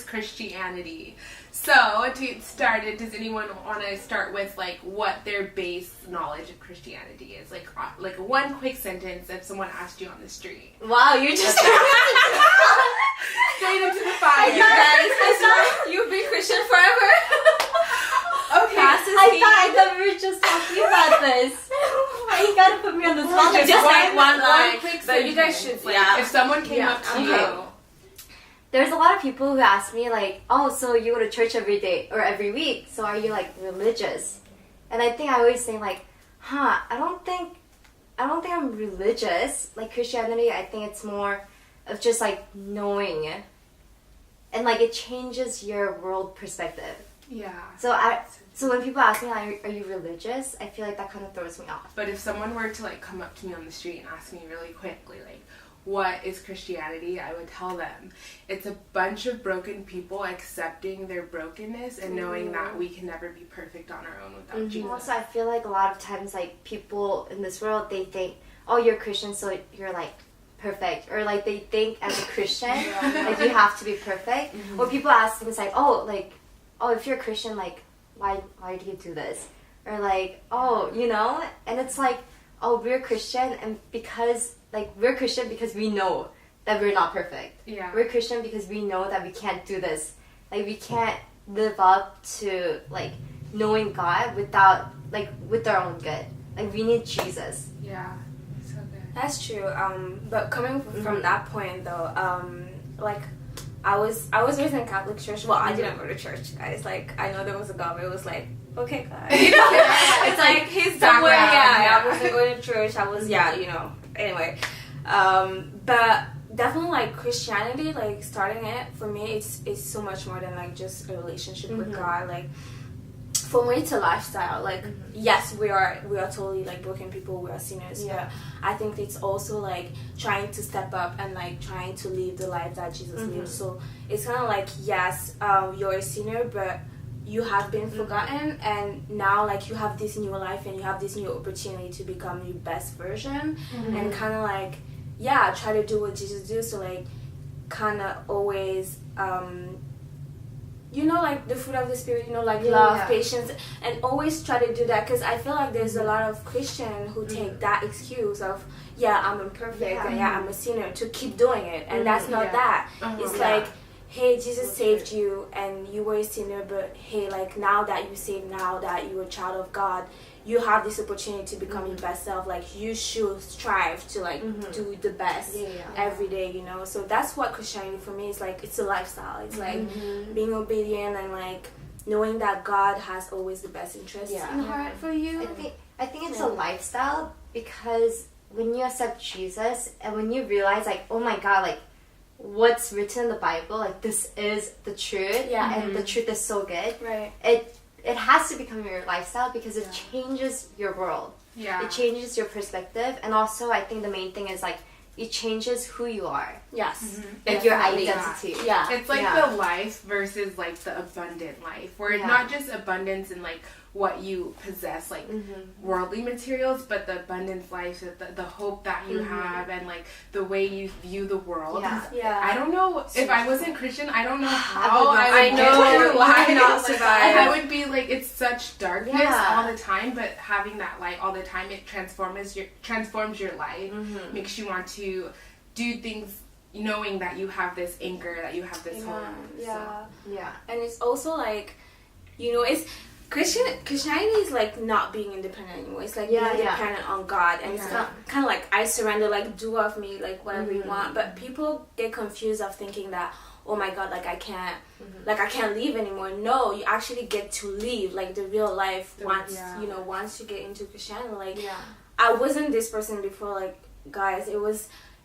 Christianity? So, to get started, does anyone want to start with like what their base knowledge of Christianity is? Like one quick sentence if someone asked you on the street. Wow, you just straight into the fire. You've been Christian forever. Okay. I thought we were just talking about this. Why you gotta put me on the spot? Just like one line. quick But you guys should if someone came up to you. There's a lot of people who ask me like, oh, so you go to church every day or every week, so are you like religious? And I think I always say like, I don't think I'm religious. Like Christianity, I think it's more of just like knowing, and like it changes your world perspective. Yeah. So when people ask me, like, are you religious? I feel like that kind of throws me off. But if someone were to like come up to me on the street and ask me really quickly, like, what is Christianity? I would tell them it's a bunch of broken people accepting their brokenness and knowing that we can never be perfect on our own without Jesus. Also, I feel like a lot of times, like, people in this world, they think, oh, you're Christian, so you're, like, perfect. Or, like, they think as a Christian, like, you have to be perfect. Or people ask things like, oh, if you're a Christian, like, why do you do this? Or, like, oh, you know? And it's like, oh, we're Christian, and we're Christian because we know that we're not perfect. Yeah. We're Christian because we know that we can't do this. Like, we can't live up to, like, knowing God with our own good. Like, we need Jesus. Yeah. So good. That's true. But coming from that point, though, like, I was raised in a Catholic church. Well, I didn't go to church, guys. Like, I know there was a God, but it was like, okay, God. You know? It's like, he's somewhere, I wasn't going to church. I was, anyway. But definitely, like, Christianity, like, starting it, for me, it's so much more than, like, just a relationship with God. Like, for me, it's a lifestyle. Like, yes, we are totally, like, broken people. We are sinners. But I think it's also, like, trying to step up and, like, trying to live the life that Jesus lived. So it's kind of like, yes, you're a sinner, but you have been forgotten, and now, like, you have this new life and you have this new opportunity to become your best version, and kind of, like, try to do what Jesus did. So, like, kind of always, like, the fruit of the Spirit, like, love, patience, and always try to do that, because I feel like there's a lot of Christians who take that excuse of, I'm imperfect, and I'm a sinner, to keep doing it, and that's not that. It's like, hey, Jesus saved you, and you were a sinner, but hey, like, now that you're saved, now that you're a child of God, you have this opportunity to become your best self. Like, you should strive to, like, do the best every day, So that's what Christianity for me is, like, it's a lifestyle. It's like being obedient and, like, knowing that God has always the best interest in heart for you. I think it's a lifestyle, because when you accept Jesus and when you realize, like, oh my God, like, what's written in the Bible, like, this is the truth, and the truth is so good. Right. It has to become your lifestyle, because it changes your world. Yeah. It changes your perspective, and also I think the main thing is, like, it changes who you are. Yes. Like, your identity. Yeah. It's like the life versus, like, the abundant life, where it's not just abundance in, like, what you possess, like, worldly materials, but the abundance life, the hope that you have, and, like, the way you view the world. Yeah. I don't know, if I wasn't Christian, I don't know how I would not survive. I would be, like, it's such darkness all the time, but having that light all the time, it transforms your life, makes you want to do things knowing that you have this anchor, that you have this home. And it's also, like, it's Christianity is, like, not being independent anymore. It's like being dependent on God, and it's kind of like, I surrender, like, do of me, like, whatever you want. But people get confused of thinking that, oh my God, like, I can't leave anymore. No, you actually get to leave, like, the real life once you get into Christianity. Like, I wasn't this person before, like, guys.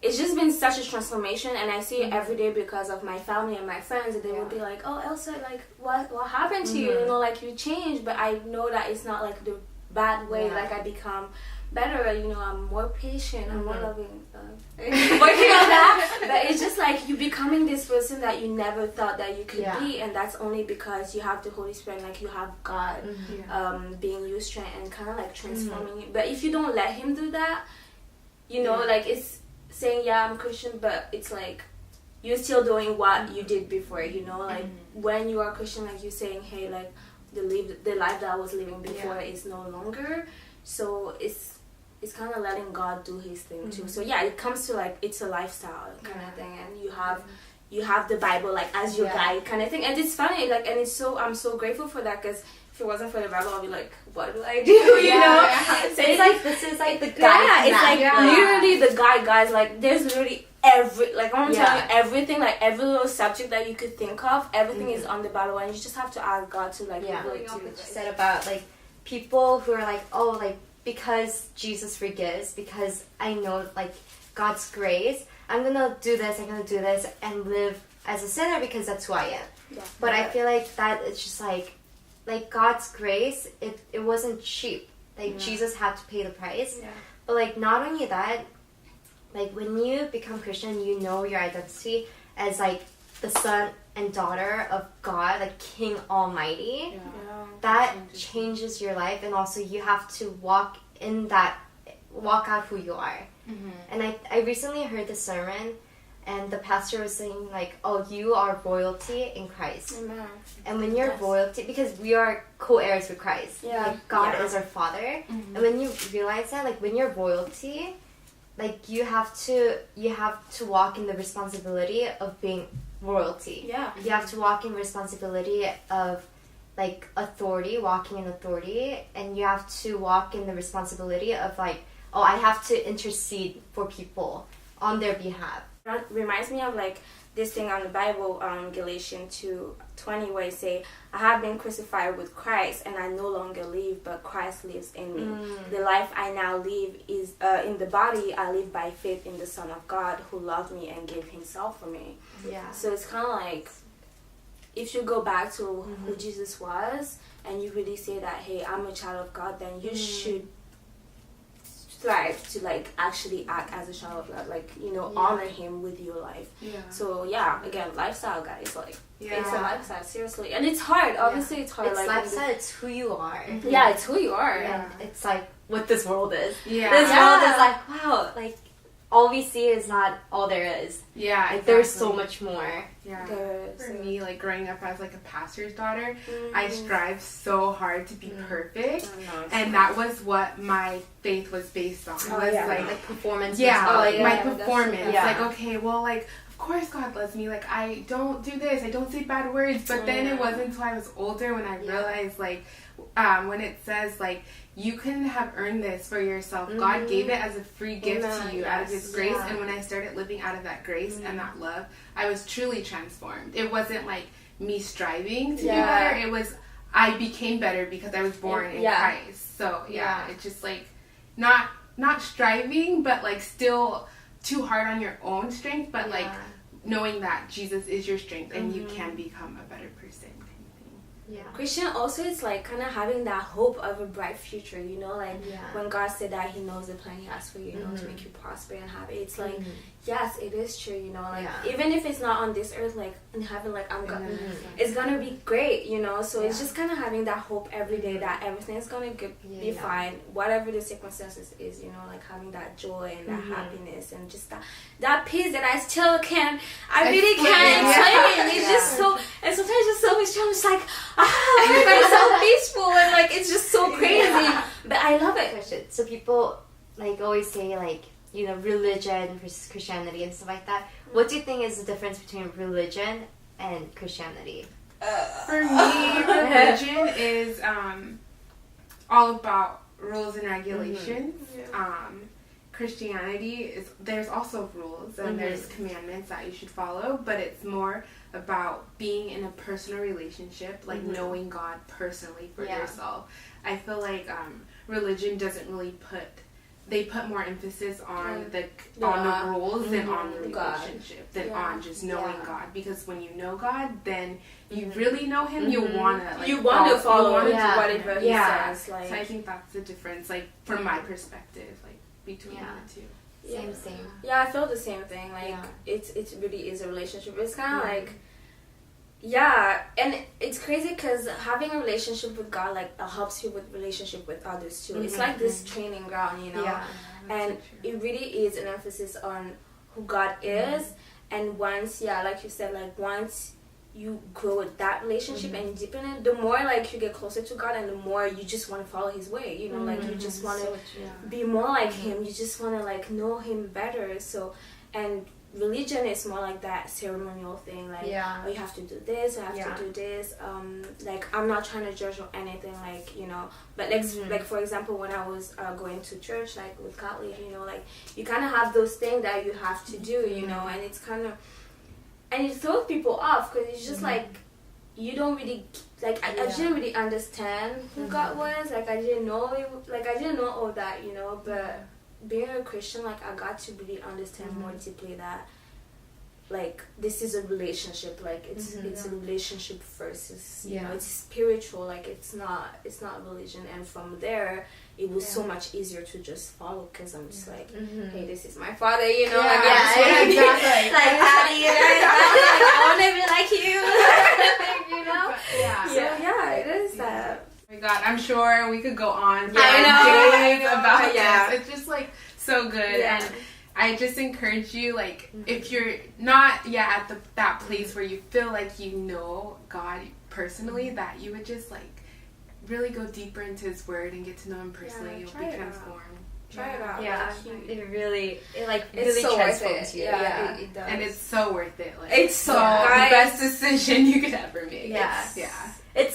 It's just been such a transformation, and I see it every day because of my family and my friends, and they would be like, oh, Elsa, like, what happened to you? Like, you changed. But I know that it's not, like, the bad way. Like, I become better, I'm more patient, I'm more loving, working on that. But it's just like, you becoming this person that you never thought that you could be, and that's only because you have the Holy Spirit, like, you have God being your strength and kind of, like, transforming you. But if you don't let Him do that, like, it's saying, I'm a Christian, but it's like, you're still doing what you did before, you know, like when you are Christian, like you're saying, hey, like the life that I was living before is no longer. So it's kind of letting God do his thing too. So yeah, it comes to like, it's a lifestyle kind of thing, and you have the Bible like as your guide kind of thing. And it's funny, like, and I'm so grateful for that, because if it wasn't for the Bible, I'll be like, what do I do? You know? So it's like, this is like the guide. It's like literally the guide, guys. Like, there's literally I'm telling you, everything, like every little subject that you could think of, everything is on the Bible, and you just have to ask God to like reveal it to you. What you said about like people who are like, oh, like because Jesus forgives, because I know like God's grace, I'm gonna do this, and live as a sinner because that's who I am. Yeah. But I feel like that it's just like God's grace, it wasn't cheap. Like Jesus had to pay the price. Yeah. But like not only that, like when you become Christian, you know your identity as like the son and daughter of God, like King Almighty. Yeah. That changes your life, and also you have to walk out who you are. And I recently heard the sermon, and the pastor was saying like, oh, you are royalty in Christ. Amen. And when you're royalty, because we are co-heirs with Christ. Yeah. Like God is our Father. And when you realize that, like when you're royalty, like you have to walk in the responsibility of being royalty. Yeah. You have to walk in responsibility of like authority, walking in authority, and you have to walk in the responsibility of like, oh, I have to intercede for people on their behalf. That reminds me of like this thing on the Bible, Galatians 2:20, where it say, I have been crucified with Christ, and I no longer live, but Christ lives in me. The life I now live is in the body I live by faith in the Son of God, who loved me and gave himself for me. Yeah. So it's kind of like, if you go back to who Jesus was, and you really say that, hey, I'm a child of God, then you should strive to like actually act as a child of God, like, you know, honor him with your life. So again, lifestyle, guys, like it's a lifestyle, seriously, and it's hard. Obviously it's hard. It's like lifestyle, it's who you are. Yeah, it's who you are. And it's like what this world is. This world is like, wow, like all we see is not all there is. Yeah, like, exactly. There's so much more. Yeah. For me, like growing up as like a pastor's daughter, I strive so hard to be perfect, and that was what my faith was based on. Oh, like performance. My performance. Like, okay, well, like, of course God loves me. Like, I don't do this, I don't say bad words. But then it wasn't until I was older when I realized, like, when it says like, you couldn't have earned this for yourself. God gave it as a free gift to you out of his grace. And when I started living out of that grace and that love, I was truly transformed. It wasn't like me striving to be better. It was, I became better because I was born in Christ. So it's just like not striving, but like still too hard on your own strength, but like knowing that Jesus is your strength and you can become a better person. Yeah. Christian also is like kind of having that hope of a bright future, you know, like when God said that he knows the plan he has for you, you know, to make you prosper and happy. It's like, yes, it is true, you know, like even if it's not on this earth, like in heaven, like it's gonna be great, you know. So it's just kind of having that hope every day that everything's gonna be fine, whatever the circumstances is, you know, like having that joy and that happiness and just that peace that I still can't explain. It's just so, and sometimes just so much time, it's like, it's so peaceful and like it's just so crazy, but I love it. So people like always say like, you know, religion versus Christianity and stuff like that. What do you think is the difference between religion and Christianity? For me, religion is all about rules and regulations. Christianity is, there's also rules and there's commandments that you should follow, but it's more about being in a personal relationship, like knowing God personally for yourself. I feel like religion doesn't really put more emphasis on the rules than on the relationship, than on just knowing God. Because when you know God, then you really know him. You want to follow. You want to do whatever he says. Like, so I think that's the difference, like from my perspective, like between the two. Same. Yeah, I feel the same thing. Like it really is a relationship. It's kind of like. Yeah, and it's crazy because having a relationship with God like helps you with relationship with others too. It's like this training ground, you know. And it really is an emphasis on who God is And once, like you said, like once you grow with that relationship and deepen it, the more like you get closer to God, and the more you just want to follow His way, you know, like you just want to be more like Him. You just want to like know Him better. So, and religion is more like that ceremonial thing, like oh, you have to do this, you have to do this. Like I'm not trying to judge or anything, like, you know, but like for example, when I was going to church, like with Catholic, you know, like you kind of have those things that you have to do, you know, and it's kind of, and it throws people off because it's just like you don't really like I didn't really understand who God was, like I didn't know all that, you know, but being a Christian, like I got to really understand more deeply that like this is a relationship, like it's a relationship first. It's, you know, it's spiritual, like it's not religion. And from there it was so much easier to just follow, because I'm just like, hey, this is my father, you know, like I just want to be like Patty, I want to be like you, you know. So it is that. Oh my God, I'm sure we could go on for days about this. It's just like so good, and I just encourage you, like if you're not at that place where you feel like you know God personally, that you would just like really go deeper into His Word and get to know Him personally. You'll be transformed. Try it out. Yeah, it really so transforms you. Yeah, it does. And it's so worth it. Like, it's so the best decision you could ever make. Yeah. It's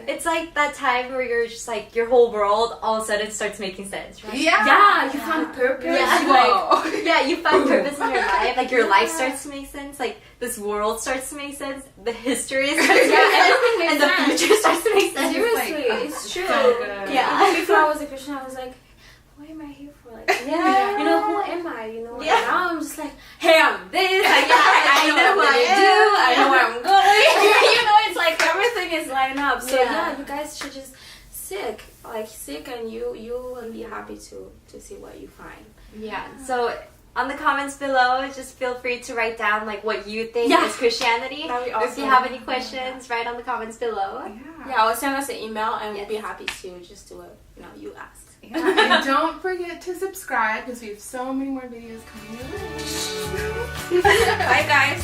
It's like that time where you're just like your whole world all of a sudden starts making sense, right? You find purpose. You find purpose in your life. Like your life starts to make sense. Like this world starts to make sense. The history starts to make sense, and the future starts to make sense. Seriously, it's true. So good. Even before I was a Christian, I was like, what am I here for? Like, you know, who am I? You know, and now I'm just like, hey, I'm this. Like, I know what I do. I know where I'm going. You know, it's like everything is lined up. So you guys should just seek, and you will be happy to see what you find. Yeah. So on the comments below, just feel free to write down like what you think is Christianity. That'd be awesome. If you have any questions, write on the comments below. Or send us an email, and we'll be happy to just do it. You know, you asked. And don't forget to subscribe, because we have so many more videos coming your way. Bye, guys.